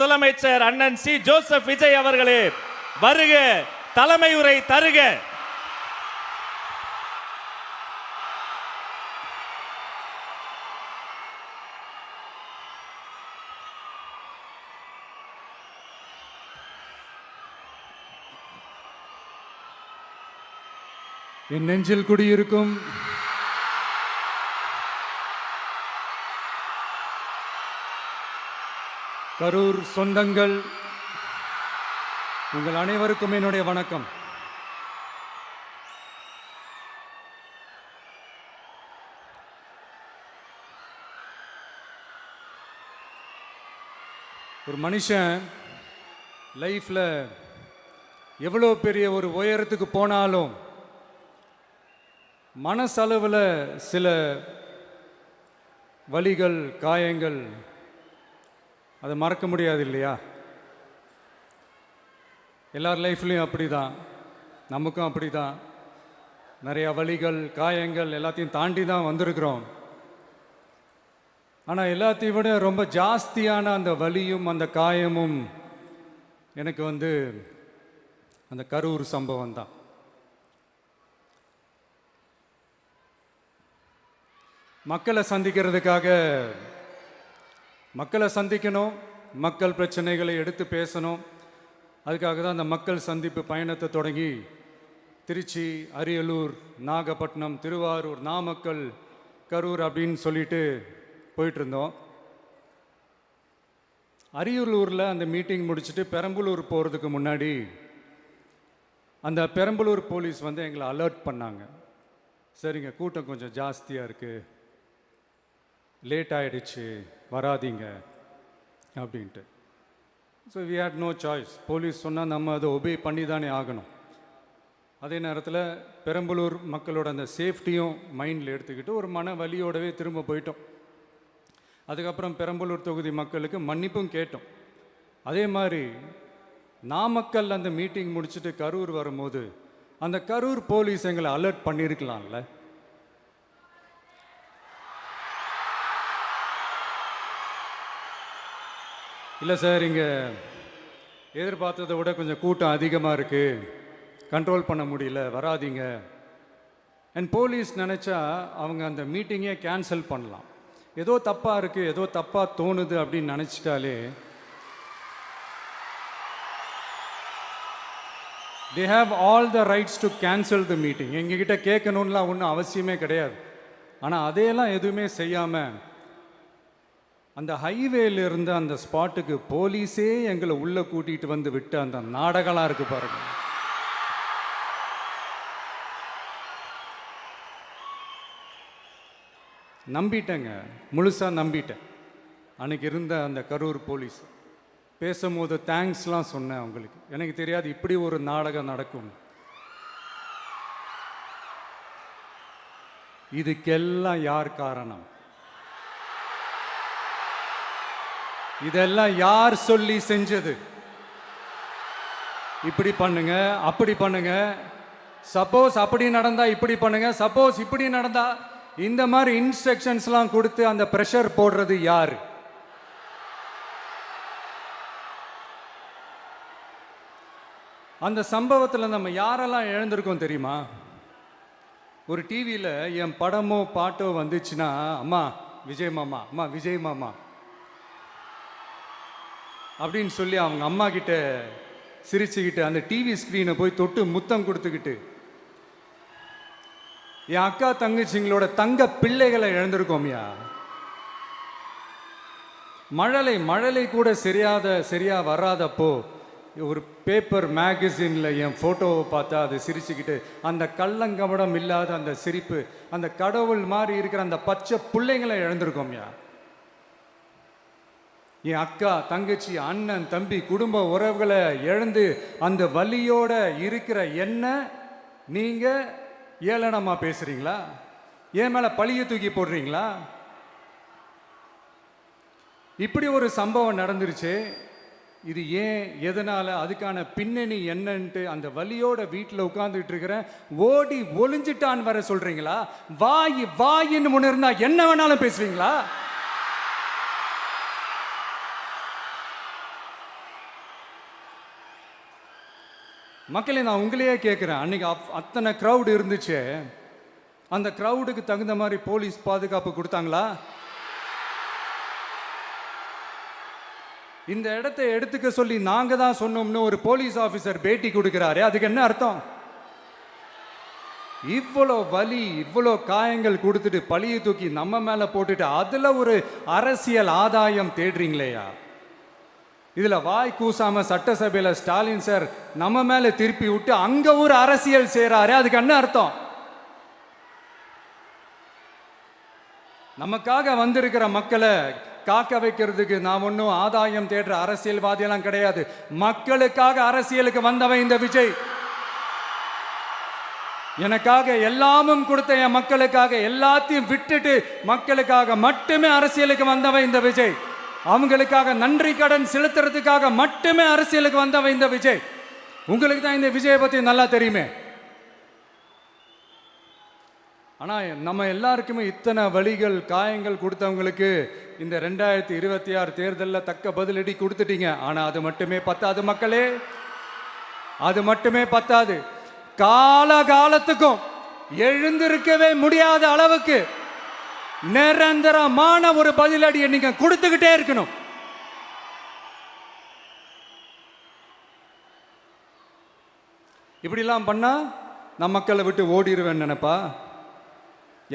முதலமைச்சர் அண்ணன் C Joseph Vijay அவர்களே வருக, தலைமை உரை தருக. என் நெஞ்சில் குடியிருக்கும் கரூர் சொந்தங்கள், உங்கள் அனைவருக்கும் என்னுடைய வணக்கம். ஒரு மனுஷன் லைஃப்ல எவ்வளோ பெரிய ஒரு உயரத்துக்கு போனாலும் மனசளவில் சில வலிகள், காயங்கள் அதை மறக்க முடியாது இல்லையா? எல்லார் லைஃப்லையும் அப்படி தான், நமக்கும் அப்படி தான். நிறையா வலிகள், காயங்கள் எல்லாத்தையும் தாண்டி தான் வந்திருக்கிறோம். ஆனால் எல்லாத்தையும் விட ரொம்ப ஜாஸ்தியான அந்த வலியும் அந்த காயமும் எனக்கு அந்த கரூர் சம்பவம் தான். மக்களை சந்திக்கணும், மக்கள் பிரச்சனைகளை எடுத்து பேசணும். அதுக்காக தான் அந்த மக்கள் சந்திப்பு பயணத்தை தொடங்கி திருச்சி, அரியலூர், நாகப்பட்டினம், திருவாரூர், நாமக்கல், கரூர் அப்படின்னு சொல்லிட்டு போயிட்டு இருந்தோம். அரியலூரில் அந்த மீட்டிங் முடிச்சுட்டு பெரம்பலூர் போகிறதுக்கு முன்னாடி அந்த பெரம்பலூர் போலீஸ் எங்களை அலர்ட் பண்ணாங்க. சரிங்க, கூட்டம் கொஞ்சம் ஜாஸ்தியாக இருக்குது, லேட் ஆகிடுச்சு, வராதிங்க அப்படின்ட்டு. So we had no choice. Police சொன்னால் நம்ம அதை ஒபே பண்ணி தானே ஆகணும். அதே நேரத்தில் பெரம்பலூர் மக்களோட அந்த சேஃப்டியும் மைண்டில் எடுத்துக்கிட்டு ஒரு மன வலியோடவே திரும்ப போயிட்டோம். அதுக்கப்புறம் பெரம்பலூர் தொகுதி மக்களுக்கு மன்னிப்பும் கேட்டோம். அதே மாதிரி நாமக்கல் அந்த மீட்டிங் முடிச்சுட்டு கரூர் வரும்போது அந்த கரூர் போலீஸ் எங்களை அலர்ட் பண்ணியிருக்கலாம்ல. இல்லை சார், இங்கே எதிர்பார்த்ததை விட கொஞ்சம் கூட்டம் அதிகமாக இருக்குது, கண்ட்ரோல் பண்ண முடியல, வராதிங்க. அண்ட் போலீஸ் நினச்சா அவங்க அந்த மீட்டிங்கே கேன்சல் பண்ணலாம். ஏதோ தப்பாக இருக்குது, ஏதோ தப்பாக தோணுது அப்படின்னு நினச்சிட்டாலே they have all the rights to cancel the meeting. எங்ககிட்ட கேட்கணும்லாம் ஒன்றும் அவசியமே கிடையாது. ஆனால் அதையெல்லாம் எதுவுமே செய்யாமல் அந்த ஹைவேல இருந்து அந்த ஸ்பாட்டுக்கு போலீஸே எங்களை உள்ளே கூட்டிகிட்டு வந்து விட்டு அந்த நாடகம்லாம் இருக்கு பாருங்க. நம்பிட்டேங்க, முழுசாக நம்பிட்டேன். அன்னைக்கு இருந்த அந்த கரூர் போலீஸ் பேசும்போது தேங்க்ஸ்லாம் சொன்னேன் அவங்களுக்கு. எனக்கு தெரியாது இப்படி ஒரு நாடகம் நடக்கும். இதுக்கெல்லாம் யார் காரணம்? இதெல்லாம் யார் சொல்லி செஞ்சது? இப்படி பண்ணுங்க, அப்படி பண்ணுங்க, சப்போஸ் அப்படி நடந்தா இப்படி பண்ணுங்க, சப்போஸ் இப்படி நடந்தா இந்த மாதிரி இன்ஸ்ட்ரக்ஷன்ஸ்லாம் கொடுத்து அந்த ப்ரெஷர் போடுறது யாரு? அந்த சம்பவத்தில் நம்ம யாரெல்லாம் இழந்திருக்கோம் தெரியுமா? ஒரு டிவியில் என் படமோ பாட்டோ வந்துச்சுன்னா, அம்மா விஜய் மாமா, அம்மா விஜய் மாமா அப்படின்னு சொல்லி அவங்க அம்மா கிட்ட சிரிச்சுக்கிட்டு அந்த டிவி ஸ்க்ரீனை போய் தொட்டு முத்தம் கொடுத்துக்கிட்டு என் அக்கா தங்கச்சிங்களோட தங்க பிள்ளைகளை இழந்திருக்கோம்யா. மழலை கூட சரியா வராதப்போ ஒரு பேப்பர் மேகசினில் என் ஃபோட்டோவை பார்த்தா அது சிரிச்சுக்கிட்டு அந்த கள்ளங்கபடம் இல்லாத அந்த சிரிப்பு, அந்த கடவுள் மாதிரி இருக்கிற அந்த பச்சை பிள்ளைங்களை இழந்திருக்கோம்யா. என் அக்கா, தங்கச்சி, அண்ணன், தம்பி, குடும்ப உறவுகளை இழந்து அந்த வலியோட இருக்கிற என்ன நீங்க ஏளனமா பேசுறீங்களா? என் மேல பழிய தூக்கி போடுறீங்களா? இப்படி ஒரு சம்பவம் நடந்துருச்சு. இது ஏன், எதனால, அதுக்கான பின்னணி என்னன்ட்டு அந்த வலியோட வீட்டில் உட்கார்ந்துட்டு இருக்கிற ஓடி ஒளிஞ்சிட்டான்னு வர சொல்றீங்களா? வாயின்னு முன்னிருந்தா என்ன வேணாலும் பேசுவீங்களா? மக்களே, நான் உங்களையே கேட்குறேன், அன்னைக்கு அத்தனை க்ரௌடு இருந்துச்சு, அந்த க்ரௌடுக்கு தகுந்த மாதிரி போலீஸ் பாதுகாப்பு கொடுத்தாங்களா? இந்த இடத்தை எடுத்துக்க சொல்லி நாங்க தான் சொன்னோம்னு ஒரு போலீஸ் ஆபீசர் பேட்டி கொடுக்கிறாரு, அதுக்கு என்ன அர்த்தம்? இவ்வளோ வலி, இவ்வளோ காயங்கள் கொடுத்துட்டு பழியை தூக்கி நம்ம மேல போட்டுட்டு அதுல ஒரு அரசியல் ஆதாயம் தேடுறீங்களேயா? இதுல வாய் கூசாம சட்டசபையில ஸ்டாலின் சார் நம்ம மேல திருப்பி விட்டு அங்க ஒரு அரசியல் செய்றாரு, அதுக்கு என்ன அர்த்தம்? நமக்காக வந்திருக்கிற மக்களை காக்க வைக்கிறதுக்கு நான் ஒன்றும் ஆதாயம் தேடுற அரசியல்வாதியெல்லாம் கிடையாது. மக்களுக்காக அரசியலுக்கு வந்தவன் இந்த விஜய். எனக்காக எல்லாமும் கொடுத்த என் மக்களுக்காக எல்லாத்தையும் விட்டுட்டு மக்களுக்காக மட்டுமே அரசியலுக்கு வந்தவன் இந்த விஜய். அவங்களுக்காக நன்றி கடன் செலுத்துறதுக்காக மட்டுமே அரசியலுக்கு வந்தவன் இந்த விஜய். உங்களுக்கு தான் இந்த விஜயை பத்தி நல்லா தெரியுமே. ஆனா நம்ம எல்லாருக்குமே இத்தனை வலிகள் காயங்கள் கொடுத்தவங்களுக்கு இந்த 2026 தேர்தலில் தக்க பதிலடி கொடுத்துட்டீங்க. ஆனா அது மட்டுமே பத்தாது மக்களே, அது மட்டுமே பத்தாது. காலகாலத்துக்கும் எழுந்திருக்கவே முடியாத அளவுக்கு நிரந்தரமான ஒரு பதிலடியை நீங்க கொடுத்துக்கிட்டே இருக்கணும். இப்படிலாம் பண்ணா நான் மக்களை விட்டு ஓடிடுவேன் நினைப்பா?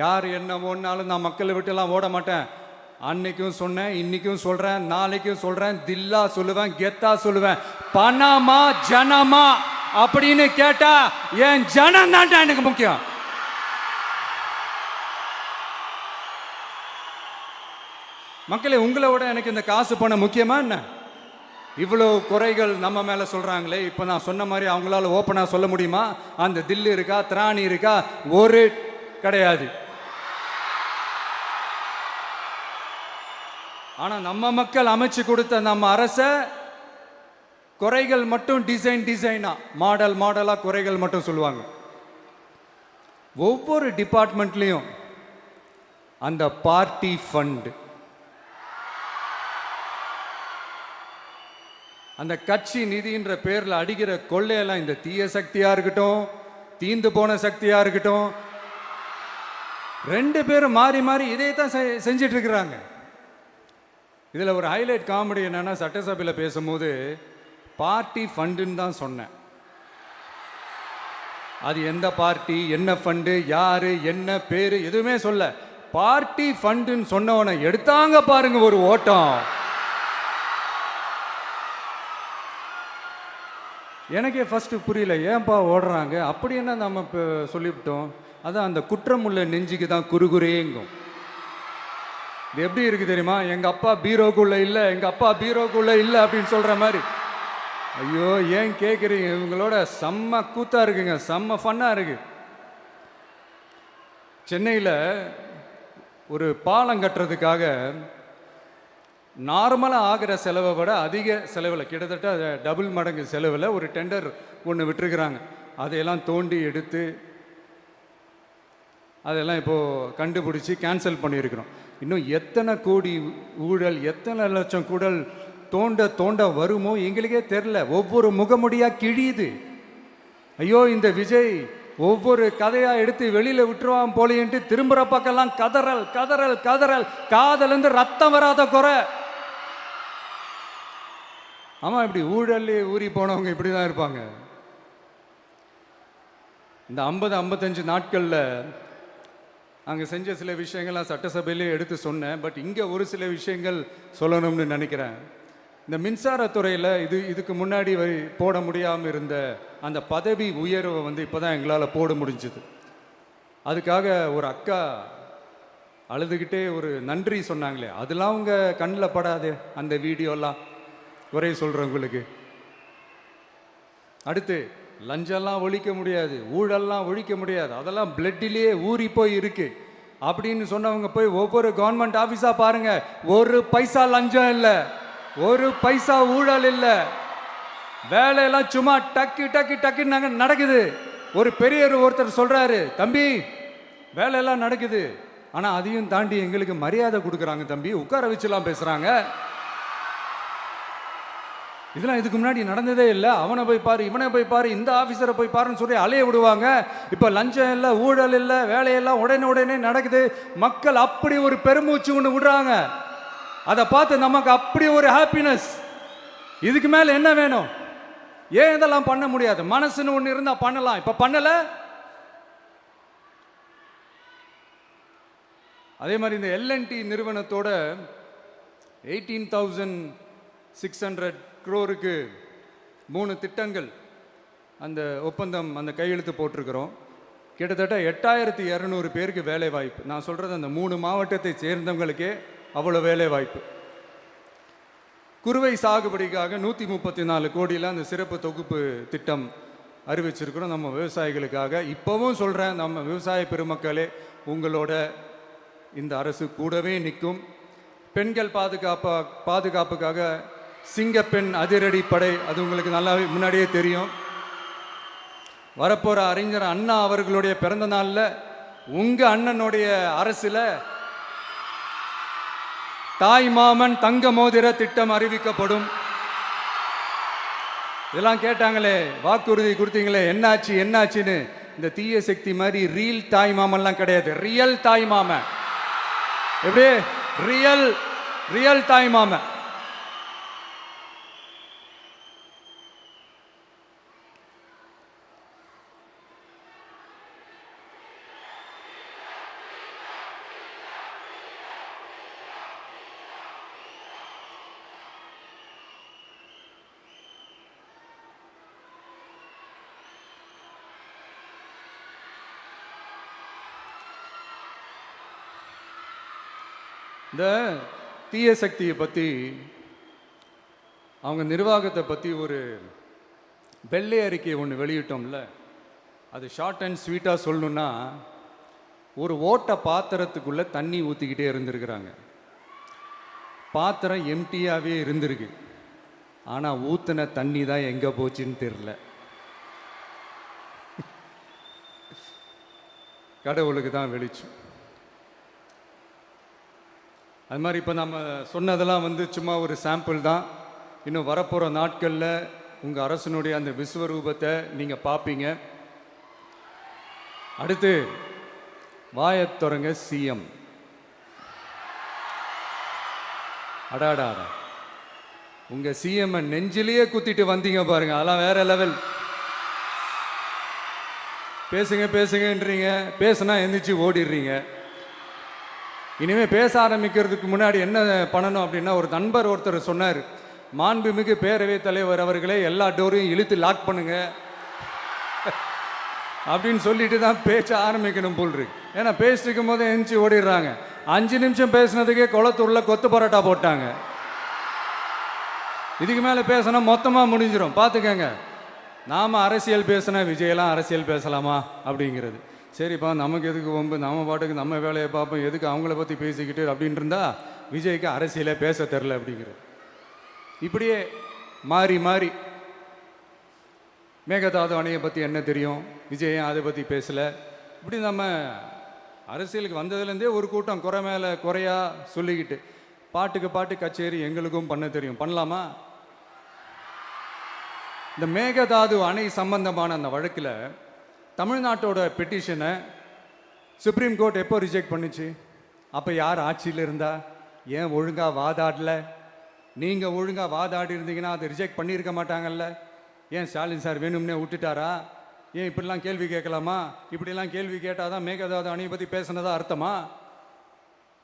யார் என்ன ஓடினாலும் நான் மக்களை விட்டு எல்லாம் ஓட மாட்டேன். அன்னைக்கும் சொன்னேன், இன்னைக்கும் சொல்றேன், நாளைக்கும் சொல்றேன், தில்லா சொல்லுவேன், கெத்தா சொல்லுவேன். பணமா ஜனமா அப்படின்னு கேட்டா என் ஜனம் தான் எனக்கு முக்கியம். மக்களே, உங்களை விட எனக்கு இந்த காசு பணம் முக்கியமா என்ன? இவ்வளோ குறைகள் நம்ம மேல சொல்றாங்களே, இப்போ நான் சொன்ன மாதிரி அவங்களால ஓப்பனா சொல்ல முடியுமா? அந்த தில்லு இருக்கா, திராணி இருக்கா? ஒரு கிடையாது. ஆனா நம்ம மக்கள் அமைச்சு கொடுத்த நம்ம அரச குறைகள் மட்டும் டிசைனா மாடலா குறைகள் மட்டும் சொல்லுவாங்க. ஒவ்வொரு டிபார்ட்மெண்ட்லயும் அந்த பார்ட்டி ஃபண்ட், அந்த கட்சி நிதின்ற பேர்ல அடிக்கிற கொள்ளையெல்லாம் இந்த தீய சக்தியா இருக்கட்டும், தீந்து போன சக்தியா இருக்கட்டும், ரெண்டு பேரும் மாறி மாறி இதே தான் செஞ்சிட்டு இருக்கிறாங்க. இதுல ஒரு ஹைலைட் காமெடி என்னன்னா, சட்டசபையில் பேசும்போது பார்ட்டி ஃபண்டுன்னு தான் சொன்னேன். அது எந்த பார்ட்டி, என்ன ஃபண்டு, யாரு, என்ன பேரு எதுவுமே சொல்ல. பார்ட்டி ஃபண்டுன்னு சொன்னவனை எடுத்தாங்க பாருங்க ஒரு ஓட்டம். எனக்கே ஃபர்ஸ்ட் புரியல, ஏன்பா ஓடுறாங்க? அப்படி என்ன நம்ம இப்போ சொல்லிவிட்டோம்? அதான் அந்த குற்றமுள்ள நெஞ்சுக்கு தான் குறுகுறேங்கும். இது எப்படி இருக்கு தெரியுமா? எங்க அப்பா பீரோக்குள்ள இல்லை, எங்க அப்பா பீரோக்குள்ள இல்லை அப்படின்னு சொல்ற மாதிரி. ஐயோ, ஏன் கேட்குறீங்க? இவங்களோட செம்ம கூத்தா இருக்குங்க, செம்ம ஃபன்னா இருக்கு. சென்னையில் ஒரு பாலம் கட்டுறதுக்காக நார்மலாக ஆகிற செலவை விட அதிக செலவில், கிட்டத்தட்ட டபுள் மடங்கு செலவில் ஒரு டெண்டர் ஒன்று விட்டுருக்குறாங்க. அதையெல்லாம் தோண்டி எடுத்து அதெல்லாம் இப்போது கண்டுபிடிச்சி கேன்சல் பண்ணியிருக்கிறோம். இன்னும் எத்தனை கோடி ஊழல், எத்தனை லட்சம் கூடல் தோண்ட வருமோ எங்களுக்கே தெரில. ஒவ்வொரு முகமுடியாக கிழியுது. ஐயோ, இந்த விஜய் ஒவ்வொரு கதையாக எடுத்து வெளியில் விட்டுருவான் போலேன்ட்டு திரும்புகிற பக்கம்லாம் கதறல் கதறல் கதறல், காதலேருந்து ரத்தம் வராத குறை. ஆமாம், இப்படி ஊழல்லே ஊறி போனவங்க இப்படி தான் இருப்பாங்க. இந்த 50-55 நாட்களில் அங்கே செஞ்ச சில விஷயங்கள்லாம் சட்டசபையிலே எடுத்து சொன்னேன். பட் இங்கே ஒரு சில விஷயங்கள் சொல்லணும்னு நினைக்கிறேன். இந்த மின்சாரத்துறையில் இதுக்கு முன்னாடி போட முடியாமல் இருந்த அந்த பதவி உயர்வை இப்போ தான் எங்களால் போட முடிஞ்சுது. அதுக்காக ஒரு அக்கா அழுதுகிட்டே ஒரு நன்றி சொன்னாங்களே, அதெல்லாம் அவங்க கண்ணில் படாதே அந்த வீடியோலாம், குறை சொல்கிறவங்களுக்கு. அடுத்து லஞ்சம்லாம் ஒழிக்க முடியாது, ஊழல்லாம் ஒழிக்க முடியாது, அதெல்லாம் பிளட்டிலேயே ஊறி போய் இருக்கு அப்படின்னு சொன்னவங்க போய் ஒவ்வொரு கவர்மெண்ட் ஆஃபீஸா பாருங்க. ஒரு பைசா லஞ்சம் இல்லை, ஒரு பைசா ஊழல் இல்லை, வேலையெல்லாம் சும்மா டக்கு டக்கு டக்குன்னு நடக்குது. ஒரு பெரியவர் ஒருத்தர் சொல்றாரு, தம்பி வேலையெல்லாம் நடக்குது, ஆனா அதையும் தாண்டி எங்களுக்கு மரியாதை கொடுக்குறாங்க தம்பி, உட்கார வச்சுலாம் பேசுறாங்க. இதெல்லாம் இதுக்கு முன்னாடி நடந்ததே இல்லை. அவனை போய் பாரு, இவனை போய் பாரு, இந்த ஆஃபீஸரை போய் பாருன்னு சொல்லி அலைய விடுவாங்க. இப்போ லஞ்சம் இல்லை, ஊழல் இல்லை, வேலையெல்லாம் உடனே நடக்குது. மக்கள் அப்படி ஒரு பெருமூச்சு ஒன்று விடுறாங்க. அதை பார்த்து நமக்கு அப்படி ஒரு ஹாப்பினஸ். இதுக்கு மேலே என்ன வேணும்? ஏன் இதெல்லாம் பண்ண முடியாது? மனசுன்னு ஒன்று இருந்தால் பண்ணலாம். இப்போ பண்ணலை. அதே மாதிரி இந்த எல்என்டி நிறுவனத்தோட 18,600 crore-க்கு 3 திட்டங்கள் அந்த ஒப்பந்தம், அந்த கையெழுத்து போட்டிருக்கிறோம். கிட்டத்தட்ட 8,200 பேருக்கு வேலை வாய்ப்பு. நான் சொல்கிறது அந்த 3 மாவட்டத்தை சேர்ந்தவங்களுக்கே அவ்வளோ வேலை வாய்ப்பு. குறுவை சாகுபடிக்காக 134 கோடியில் அந்த சிறப்பு தொகுப்பு திட்டம் அறிவிச்சிருக்கிறோம் நம்ம விவசாயிகளுக்காக. இப்போவும் சொல்கிறேன், நம்ம விவசாய பெருமக்களே, உங்களோட இந்த அரசு கூடவே நிற்கும். பெண்கள் பாதுகாப்புக்காக சிங்கப்பெண் அதிரடி படை, அது உங்களுக்கு நல்லா முன்னாடியே தெரியும். வரப்போகிற அறிஞர் அண்ணா அவர்களுடைய பிறந்த நாளில் உங்கள் அண்ணனுடைய அரசில் தாய் மாமன் தங்க மோதிர திட்டம் அறிவிக்கப்படும். இதெல்லாம் கேட்டாங்களே, வாக்குறுதி கொடுத்தீங்களே, என்னாச்சுன்னு. இந்த தீய சக்தி மாதிரி ரீல் தாய் மாமன்லாம் கிடையாது, ரியல் தாய் மாமன். எப்படி? ரியல் தாய் மாமன். இந்த தீய சக்தியை பற்றி, அவங்க நிர்வாகத்தை பற்றி ஒரு வெள்ளை அறிக்கையை ஒன்று வெளியிட்டோம்ல, அது ஷார்ட் அண்ட் ஸ்வீட்டாக சொல்லணுன்னா, ஒரு ஓட்டை பாத்திரத்துக்குள்ளே தண்ணி ஊற்றிக்கிட்டே இருந்திருக்கிறாங்க. பாத்திரம் எம்டியாகவே இருந்திருக்கு, ஆனால் ஊற்றின தண்ணி தான் எங்கே போச்சுன்னு தெரில. கடவுளுக்கு தான் வெளிச்சம். அது மாதிரி இப்போ நம்ம சொன்னதெல்லாம் சும்மா ஒரு சாம்பிள் தான். இன்னும் வரப்போகிற நாட்களில் உங்கள் அரசனுடைய அந்த விஸ்வரூபத்தை நீங்கள் பார்ப்பீங்க. அடுத்து வாயத் தொடங்க சிஎம். அடாடா, உங்கள் சிஎம் நெஞ்சிலேயே குத்திட்டு வந்தீங்க பாருங்க, அதெல்லாம் வேற லெவல். பேசுங்கன்றீங்க, பேசுனா எந்திரிச்சு ஓடிடுறீங்க. இனிமேல் பேச ஆரம்பிக்கிறதுக்கு முன்னாடி என்ன பண்ணணும் அப்படின்னா, ஒரு நண்பர் ஒருத்தர் சொன்னார், மாண்புமிகு பேரவைத் தலைவர் அவர்களே, எல்லா டோரையும் இழுத்து லாக் பண்ணுங்க அப்படின்னு சொல்லிட்டு தான் பேச்ச ஆரம்பிக்கணும் போல் இருக்கு. ஏன்னா பேசிட்டு இருக்கும் போது எந்திரிச்சு ஓடிடுறாங்க. 5 நிமிஷம் பேசினதுக்கே குளத்தூர்ல கொத்து பரோட்டா போட்டாங்க. இதுக்கு மேலே பேசினா மொத்தமாக முடிஞ்சிடும், பார்த்துக்கங்க. நாம் அரசியல் பேசினா விஜயெல்லாம் அரசியல் பேசலாமா அப்படிங்கிறது. சரிப்பா, நமக்கு எதுக்கு வம்பு, நம்ம பாட்டுக்கு நம்ம வேலையை பார்ப்போம், எதுக்கு அவங்கள பற்றி பேசிக்கிட்டு அப்படின்னு இருந்தால் விஜய்க்கு அரசியலே பேச தெரில அப்படிங்கிறது. இப்படியே மாறி மேகதாது அணையை பற்றி என்ன தெரியும், விஜய் அதை பற்றி பேசலை. இப்படி நம்ம அரசியலுக்கு வந்ததுலேருந்தே ஒரு கூட்டம் குறை மேலே குறையா சொல்லிக்கிட்டு, பாட்டு கச்சேரி எங்களுக்கும் பண்ண தெரியும், பண்ணலாமா? இந்த மேகதாது அணை சம்பந்தமான அந்த வழக்கில் தமிழ்நாட்டோட பெட்டிஷனை சுப்ரீம் கோர்ட் எப்போ ரிஜெக்ட் பண்ணுச்சு? அப்போ யார் ஆட்சியில் இருந்தா? ஏன் ஒழுங்காக வாதாடல? நீங்கள் ஒழுங்காக வாதாடி இருந்தீங்கன்னா அதை ரிஜெக்ட் பண்ணியிருக்க மாட்டாங்கல்ல. ஏன் ஸ்டாலின் சார் வேணும்னே விட்டுட்டாரா? ஏன் இப்படிலாம் கேள்வி கேட்கலாமா? இப்படிலாம் கேள்வி கேட்டால் தான் மேகதாது அணையை பற்றி பேசுனதா அர்த்தமா?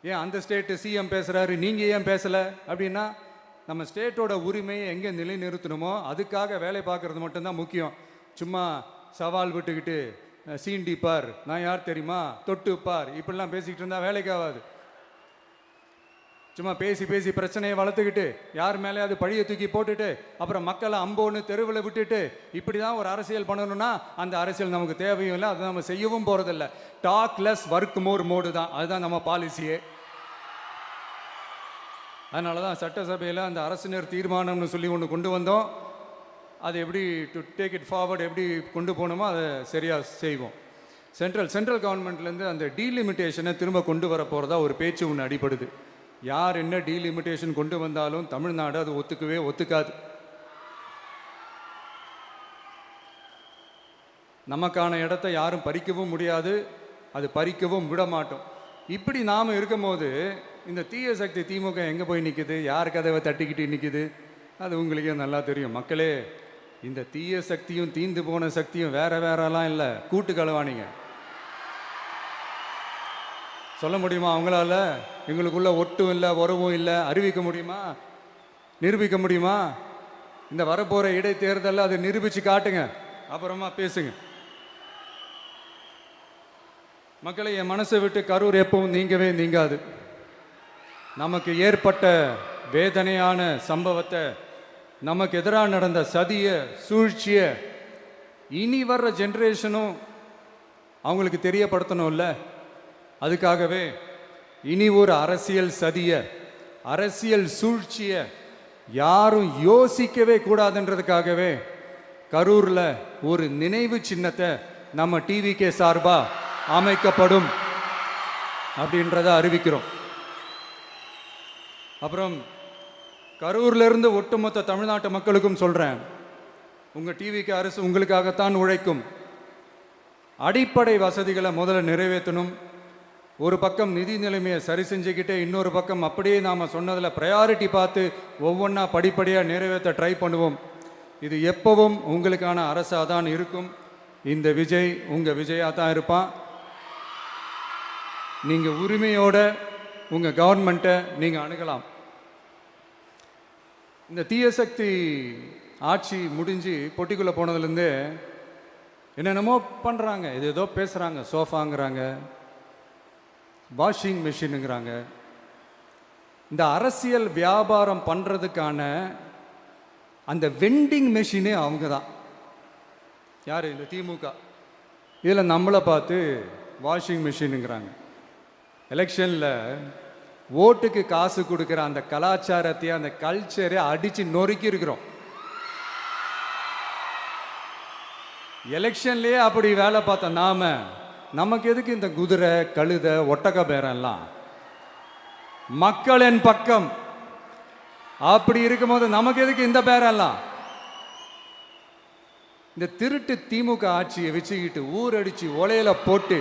ஏன் அந்த ஸ்டேட்டு சிஎம் பேசுகிறாரு, நீங்கள் ஏன் பேசலை அப்படின்னா, நம்ம ஸ்டேட்டோட உரிமையை எங்கே நிலைநிறுத்தணுமோ அதுக்காக வேலை பார்க்குறது மட்டும்தான் முக்கியம். சும்மா சவால் விட்டுக்கிட்டு சீண்டி பார், நான் யார் தெரியுமா, தொட்டு பார், இப்படிலாம் பேசிக்கிட்டு இருந்தால் வேலைக்கு ஆகாது. சும்மா பேசி பிரச்சனையை வளர்த்துக்கிட்டு யார் மேலே அது பழியை தூக்கி போட்டுட்டு அப்புறம் மக்களை அம்போன்னு தெருவில் விட்டுட்டு இப்படி தான் ஒரு அரசியல் பண்ணணும்னா அந்த அரசியல் நமக்கு தேவையும் இல்லை, அதை நம்ம செய்யவும் போகிறதில்ல. Talk less work more mode தான், அதுதான் நம்ம பாலிசியே. அதனால தான் சட்டசபையில் அந்த அரசினர் தீர்மானம்னு சொல்லி ஒன்று கொண்டு வந்தோம். அது எப்படி டு டேக் இட் ஃபார்வர்ட், எப்படி கொண்டு போகணுமோ அதை சரியாக செய்வோம். சென்ட்ரல் கவர்மெண்ட்லேருந்து அந்த டீலிமிட்டேஷனை திரும்ப கொண்டு வர போகிறதா ஒரு பேச்சு ஒன்று அடிபடுது. யார் என்ன டீலிமிட்டேஷன் கொண்டு வந்தாலும் தமிழ்நாடு அது ஒத்துக்காது. நமக்கான இடத்த யாரும் பறிக்கவும் முடியாது, அது பறிக்கவும் விட மாட்டோம். இப்படி நாம் இருக்கும்போது இந்த தீய சக்தி திமுக எங்கே போய் நிற்குது, யார் கதவை தட்டிக்கிட்டு நிற்குது, அது உங்களுக்கே நல்லா தெரியும். மக்களே, இந்த தீய சக்தியும் தீந்து போன சக்தியும் வேற வேறலாம் இல்லை, கூட்டு களவாணிங்க. சொல்ல முடியுமா அவங்களால? எங்களுக்குள்ள ஒட்டும் இல்லை, உறவும் இல்லை, அறிவிக்க முடியுமா, நிரூபிக்க முடியுமா? இந்த வரப்போகிற இடைத்தேர்தலில் அதை நிரூபித்து காட்டுங்க, அப்புறமா பேசுங்க. மக்களை, என் மனசை விட்டு கரூர் எப்பவும் நீங்கவே நீங்காது. நமக்கு ஏற்பட்ட வேதனையான சம்பவத்தை, நமக்கு எதிராக நடந்த சதிய சூழ்ச்சியை இனி வர்ற ஜென்ரேஷனும் அவங்களுக்கு தெரியப்படுத்தணும்ல. அதுக்காகவே இனி ஒரு அரசியல் சதிய, அரசியல் சூழ்ச்சிய யாரும் யோசிக்கவே கூடாதுன்றதுக்காகவே கரூரில் ஒரு நினைவு சின்னத்தை நம்ம டிவிகே சார்பா அமைக்கப்படும் அப்படின்றத அறிவிக்கிறோம். அப்புறம் கரூர்ல இருந்து ஒட்டுமொத்த தமிழ்நாட்டு மக்களுக்கும் சொல்றேன், உங்க டிவிகே அரசு உங்களுக்காகத்தான் உழைக்கும். அடிப்படை வசதிகளை முதல்ல நிறைவேற்றணும். ஒரு பக்கம் நிதி நிலைமையை சரி செஞ்சுக்கிட்டே, இன்னொரு பக்கம் அப்படியே நாம் சொன்னதில் ப்ரையாரிட்டி பார்த்து ஒவ்வொன்றா படிப்படியாக நிறைவேற்ற ட்ரை பண்ணுவோம். இது எப்பவும் உங்களுக்கான அரசாக தான் இருக்கும். இந்த விஜய் உங்கள் விஜயாக தான் இருப்பான். நீங்கள் உரிமையோட உங்கள் கவர்மெண்ட்டை நீங்கள் அணுகலாம். இந்த தீயசக்தி ஆட்சி முடிஞ்சு பொட்டிக்குள்ளே போனதுலேருந்து என்னென்னமோ பண்ணுறாங்க, இது ஏதோ பேசுகிறாங்க, சோஃபாங்கிறாங்க, வாஷிங் மிஷினுங்கிறாங்க. இந்த அரசியல் வியாபாரம் பண்ணுறதுக்கான அந்த வெண்டிங் மெஷினே அவங்க தான். யார்? இந்த திமுக. இதில் நம்மளை பார்த்து வாஷிங் மிஷினுங்கிறாங்க. எலெக்ஷனில் ஓட்டுக்கு காசு கொடுக்குற அந்த கலாச்சாரத்தையே, அந்த கல்ச்சரை அடித்து நொறுக்கி இருக்கிறோம். எலெக்ஷன்லேயே அப்படி வேலை பார்த்த நமக்கு எதுக்கு இந்த குதிரை, கழுதை, ஒட்டக பேரெல்லாம்? மக்களின் பக்கம். அப்படி இருக்கும்போது நமக்கு எதுக்கு இந்த பேரெல்லாம்? இந்த திருட்டு திமுக ஆட்சியை வச்சுக்கிட்டு ஊரடிச்சு ஒலையில போட்டு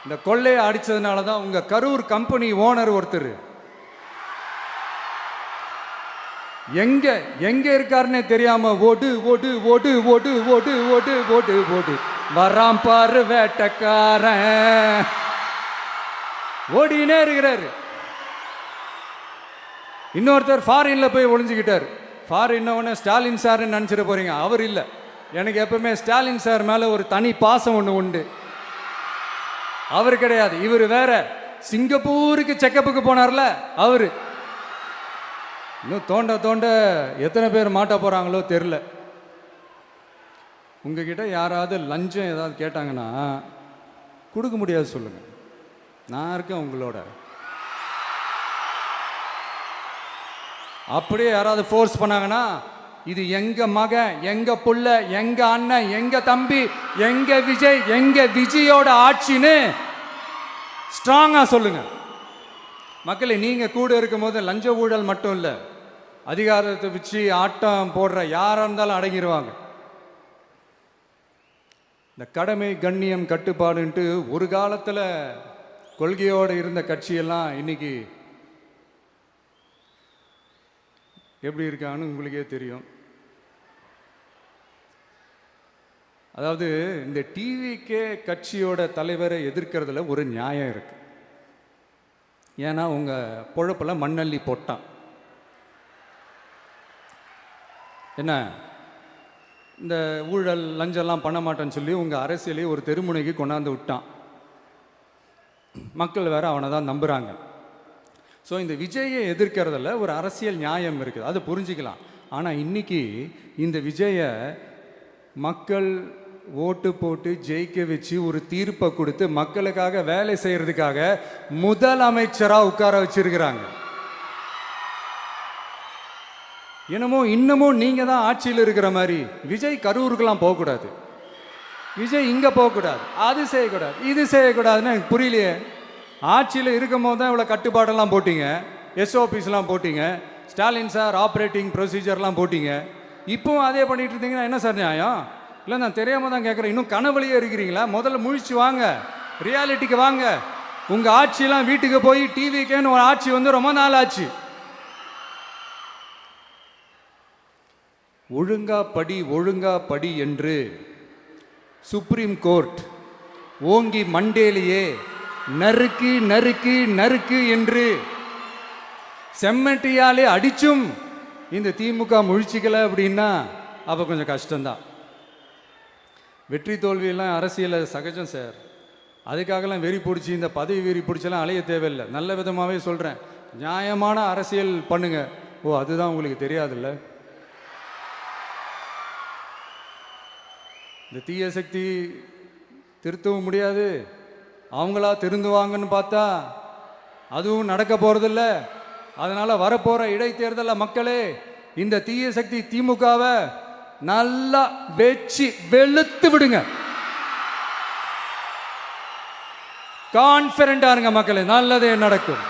இந்த கொள்ளையை அடிச்சதுனால தான் உங்க கரூர் கம்பெனி ஓனர் ஒருத்தர் எங்க எங்க இருக்காருன்னே தெரியாம ஓடு ஓடு ஓடு ஓடு ஓடு ஓடு ஓடு ஓடு வராம் பாரு வேட்டக்காரன் ஓடினே இருக்கிறாரு. இன்னொருத்தர் ஃபாரின்ல போய் ஒளிஞ்சுக்கிட்டார். ஃபாரின் ஸ்டாலின் சார்ன்னு நினைச்சிட போறீங்க, அவர் இல்லை. எனக்கு எப்பவுமே ஸ்டாலின் சார் மேல ஒரு தனி பாசம் ஒன்று உண்டு. அவர் கிடையாது, இவர் வேற. சிங்கப்பூருக்கு செக்கப்புக்கு போனார்ல அவரு. இன்னும் தோண்ட தோண்ட எத்தனை பேர் மாட்ட போறாங்களோ தெரியல. உங்ககிட்ட யாராவது லஞ்சம் ஏதாவது கேட்டாங்கன்னா கொடுக்க முடியாது சொல்லுங்க, நான் இருக்கேன் உங்களோட. அப்படியே யாராவது ஃபோர்ஸ் பண்ணாங்கன்னா, இது எங்க மகன், எங்க புள்ள, எங்க அண்ணன், எங்க தம்பி, எங்க விஜய், எங்க விஜயோட ஆட்சின்னு ஸ்ட்ராங்கா சொல்லுங்க. மக்களை, நீங்க கூட இருக்கும் போது லஞ்ச ஊழல் மட்டும் இல்லை, அதிகாரத்தை வச்சு ஆட்டம் போடுற யாரா இருந்தாலும் அடங்கிடுவாங்க. இந்த கடமை, கண்ணியம், கட்டுப்பாடுன்ட்டு ஒரு காலத்தில் கொள்கையோடு இருந்த கட்சியெல்லாம் இன்னைக்கு எப்படி இருக்கான்னு உங்களுக்கே தெரியும். அதாவது இந்த டிவிகே கட்சியோட தலைவரை எதிர்க்கிறதுல ஒரு நியாயம் இருக்கு. ஏன்னா உங்க பொழப்புல மண்ணள்ளி போட்டான். என்ன, இந்த ஊழல் லஞ்சம்லாம் பண்ண மாட்டேன்னு சொல்லி உங்க அரசியலே ஒரு தெருமுனைக்கு கொண்டாந்து விட்டான். மக்கள் வேற அவனை தான் நம்புறாங்க. ஸோ இந்த விஜயை எதிர்க்கிறதுல ஒரு அரசியல் நியாயம் இருக்குது, அது புரிஞ்சுக்கலாம். ஆனால் இன்னைக்கு இந்த விஜயை மக்கள் ஓட்டு போட்டு ஜெயிக்க வச்சு ஒரு தீர்ப்பை கொடுத்து மக்களுக்காக வேலை செய்யறதுக்காக முதலமைச்சராக உட்கார வச்சிருக்கிறாங்க. என்னமோ இன்னமும் நீங்க தான் ஆட்சியில் இருக்கிற மாதிரி. விஜய் கரூருக்கெல்லாம் போகக்கூடாது, விஜய் இங்க போகக்கூடாது, அது செய்யக்கூடாது, இது செய்யக்கூடாதுன்னு எனக்கு புரியலையே. ஆட்சியில் இருக்கும் போது தான் இவ்வளோ கட்டுப்பாடெல்லாம் போட்டீங்க, எஸ்ஓபிஸ்லாம் போட்டீங்க, ஸ்டாலின் சார் ஆப்ரேட்டிங் ப்ரொசீஜர்லாம் போட்டீங்க. இப்போவும் அதே பண்ணிட்டு இருந்தீங்கன்னா என்ன சார் நியாயம்? இல்லை நான் தெரியாம தான் கேட்குறேன். இன்னும் கனவுலையே இருக்கிறீங்களா? முதல்ல முழிச்சு வாங்க, ரியாலிட்டிக்கு வாங்க. உங்க ஆட்சியெல்லாம் வீட்டுக்கு போய் டிவிக்கேன்னு ஒரு ஆட்சி வந்து ரொம்ப நாள் ஆச்சு. ஒழுங்கா படி என்று சுப்ரீம் கோர்ட் ஓங்கி மண்டேலியே நறுக்கு நறுக்கு நறுக்கு என்று செம்மட்டியாலே அடிச்சும் இந்த திமுக முழிச்சிக்கல அப்படின்னா அப்போ கொஞ்சம் கஷ்டம்தான். வெற்றி தோல்வியெல்லாம் அரசியலில் சகஜம் சார். அதுக்காகலாம் வெறி பிடிச்சி இந்த பதவி வெறி பிடிச்செல்லாம் அலைய தேவையில்லை. நல்ல விதமாகவே சொல்கிறேன், நியாயமான அரசியல் பண்ணுங்க. ஓ, அதுதான் உங்களுக்கு தெரியாதுல்ல? இந்த தீய சக்தி திருத்தவும் முடியாது, அவங்களா திருந்துவாங்கன்னு பார்த்தா அதுவும் நடக்க போகிறதில்ல. அதனால் வரப்போகிற இடைத்தேர்தலில் மக்களே இந்த தீய சக்தி திமுகவை நல்லா வெச்சு வெளுத்து விடுங்க. கான்ஃபிடண்டா இருங்க மக்களே, நல்லதே நடக்கும்,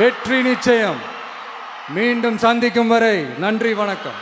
வெற்றி நிச்சயம். மீண்டும் சந்திக்கும் வரை நன்றி, வணக்கம்.